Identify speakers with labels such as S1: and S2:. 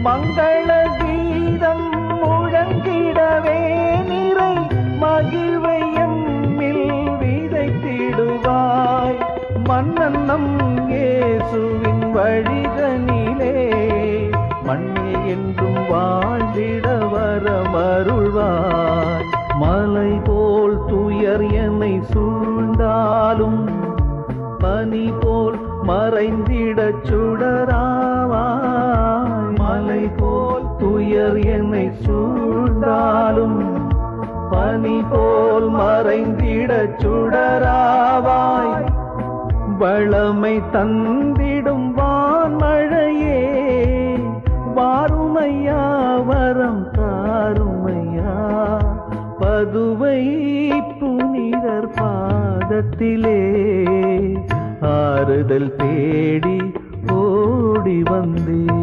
S1: மங்கள கீதம் முழங்கிடவே நிறை மகிழ்வை எம்மில் விதைத்திடுவாய். மன்னன் நம் இயேசுவின் வழிதனிலே மண்ணில் என்றும் வாழ்ந்திட வரமருள்வாய். மலை போல் துயர் என்னை சூழ்ந்தாலும் பனி போல் மறைந்திடச் சுடராவாய். மலை போல் துயர் என்னை சூழ்ந்தாலும் பனி போல் மறைந்திடச் சுடராவாய். வளமை தந்திடும் வான்மழையே வாருமையா வரம் தாருமையா. பதுவை புனிதர் பாதத்திலே ஆறுதல் தேடி ஓடி வந்தே.